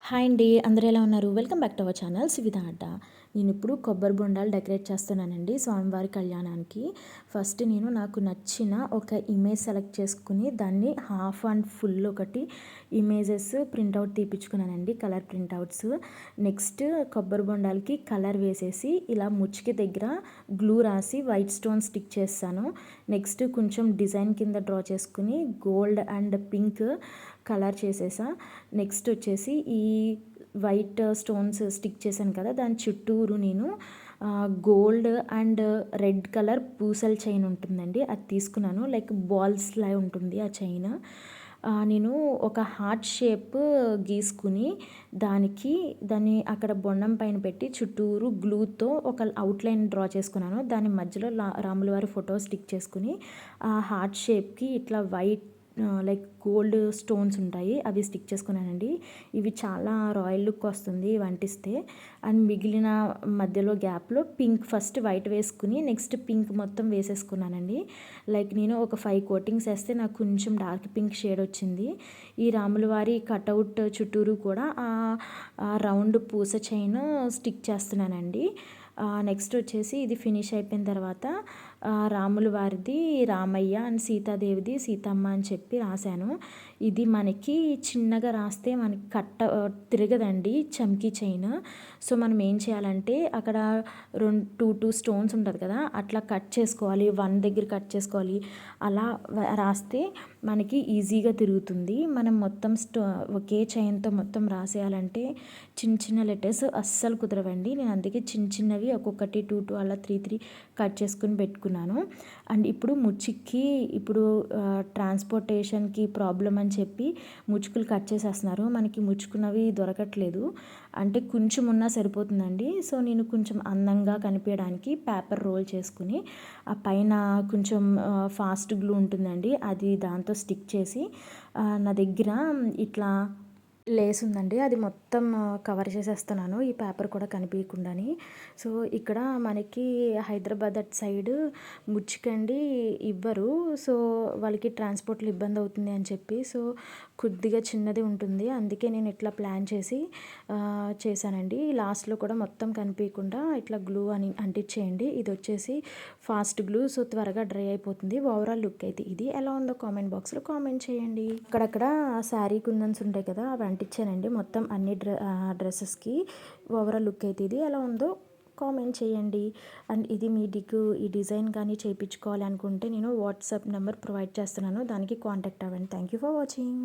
Hi అండి, అందరూ ఎలా ఉన్నారు? Welcome back to our channel Suvidha అడ్డ. నేను ఇప్పుడు కొబ్బరి బొండాలు డెకరేట్ చేస్తున్నానండి స్వామివారి కళ్యాణానికి. ఫస్ట్ నేను నాకు నచ్చిన ఒక ఇమేజ్ సెలెక్ట్ చేసుకుని దాన్ని హాఫ్ అండ్ ఫుల్ ఒకటి ఇమేజెస్ ప్రింట్అవుట్ తీపించుకున్నానండి, కలర్ ప్రింట్అవుట్స్. నెక్స్ట్ కొబ్బరి బొండాలకి కలర్ వేసేసి ఇలా ముచ్చికి దగ్గర గ్లూ రాసి వైట్ స్టోన్ స్టిక్ చేస్తాను. నెక్స్ట్ కొంచెం డిజైన్ కింద డ్రా చేసుకుని గోల్డ్ అండ్ పింక్ కలర్ చేసేసా. నెక్స్ట్ వచ్చేసి ఈ వైట్ స్టోన్స్ స్టిక్ చేశాను కదా, దాని చుట్టూరు నేను గోల్డ్ అండ్ రెడ్ కలర్ పూసల చైన్ ఉంటుందండి, అది తీసుకున్నాను. లైక్ బాల్స్ లా ఉంటుంది ఆ చైన్. నేను ఒక హార్ట్ షేప్ గీసుకుని దాన్ని అక్కడ బొండం పైన పెట్టి చుట్టూరు గ్లూతో ఒక అవుట్లైన్ డ్రా చేసుకున్నాను. దాని మధ్యలో రాములవారి ఫోటో స్టిక్ చేసుకుని ఆ హార్ట్ షేప్కి ఇట్లా వైట్ లైక్ గోల్డ్ స్టోన్స్ ఉంటాయి, అవి స్టిక్ చేసుకున్నానండి. ఇవి చాలా రాయల్ లుక్ వస్తుంది ఇవి అంటిస్తే. అండ్ మిగిలిన మధ్యలో గ్యాప్లో పింక్, ఫస్ట్ వైట్ వేసుకుని నెక్స్ట్ పింక్ మొత్తం వేసేసుకున్నానండి. లైక్ నేను ఒక 5 కోటింగ్స్ వేస్తే నాకు కొంచెం డార్క్ పింక్ షేడ్ వచ్చింది. ఈ రాముల వారి కటౌట్ చుట్టూరు కూడా ఆ రౌండ్ పూస చైన్ స్టిక్ చేస్తున్నానండి. నెక్స్ట్ వచ్చేసి ఇది ఫినిష్ అయిపోయిన తర్వాత రాముల వారిది రామయ్య అండ్ సీతాదేవిది సీతమ్మ అని చెప్పి రాశాను. ఇది మనకి చిన్నగా రాస్తే మనకి తిరగదండి చమ్కీ చైన్. సో మనం ఏం చేయాలంటే అక్కడ టూ స్టోన్స్ ఉంటుంది కదా, అట్లా కట్ చేసుకోవాలి, 1 దగ్గర కట్ చేసుకోవాలి. అలా రాస్తే మనకి ఈజీగా తిరుగుతుంది. మనం మొత్తం ఒకే చైన్తో మొత్తం రాసేయాలంటే చిన్న చిన్న లెటర్స్ అస్సలు కుదరవండి. నేను అందుకే చిన్న చిన్నవి ఒక్కొక్కటి 2 అలా 3 కట్ చేసుకుని పెట్టుకున్నాను. అండ్ ఇప్పుడు ముచ్చికి ట్రాన్స్పోర్టేషన్కి ప్రాబ్లం అని చెప్పి ముచ్చుకులు కట్ చేసేస్తున్నారు. మనకి ముచ్చుకున్నవి దొరకట్లేదు, అంటే కొంచెం ఉన్నా సరిపోతుందండి. సో నేను కొంచెం అందంగా కనిపించడానికి పేపర్ రోల్ చేసుకుని ఆ పైన కొంచెం ఫాస్ట్ గ్లూ ఉంటుందండి, అది దాంతో స్టిక్ చేసి నా దగ్గర ఇట్లా లేస్ ఉందండి, అది మొత్తం కవర్ చేసేస్తున్నాను ఈ పేపర్ కూడా కనిపించకుండాని. సో ఇక్కడ మనకి హైదరాబాద్ అటు సైడ్ ముచ్చికండి ఇవ్వరు, సో వాళ్ళకి ట్రాన్స్పోర్ట్లో ఇబ్బంది అవుతుంది అని చెప్పి. సో కొద్దిగా చిన్నది ఉంటుంది, అందుకే నేను ఇట్లా ప్లాన్ చేసి చేశానండి. లాస్ట్లో కూడా మొత్తం కనిపించకుండా ఇట్లా గ్లూ అని అంటించేయండి. ఇది వచ్చేసి ఫాస్ట్ గ్లూ, సో త్వరగా డ్రై అయిపోతుంది. ఓవరాల్ లుక్ అయితే ఇది ఎలా ఉందో కామెంట్ బాక్స్లో కామెంట్ చేయండి. అక్కడక్కడ శారీ కుందన్స్ ఉంటాయి కదా, అవి అంటించానండి మొత్తం అన్ని డ్రెస్సెస్కి. ఓవరాల్ లుక్ అయితే ఇది ఎలా ఉందో కామెంట్ చేయండి. అండ్ ఇది మీకు ఈ డిజైన్ కానీ చేయించుకోవాలి అనుకుంటే నేను వాట్సాప్ నెంబర్ ప్రొవైడ్ చేస్తున్నాను, దానికి కాంటాక్ట్ అవ్వండి. Thank you for watching.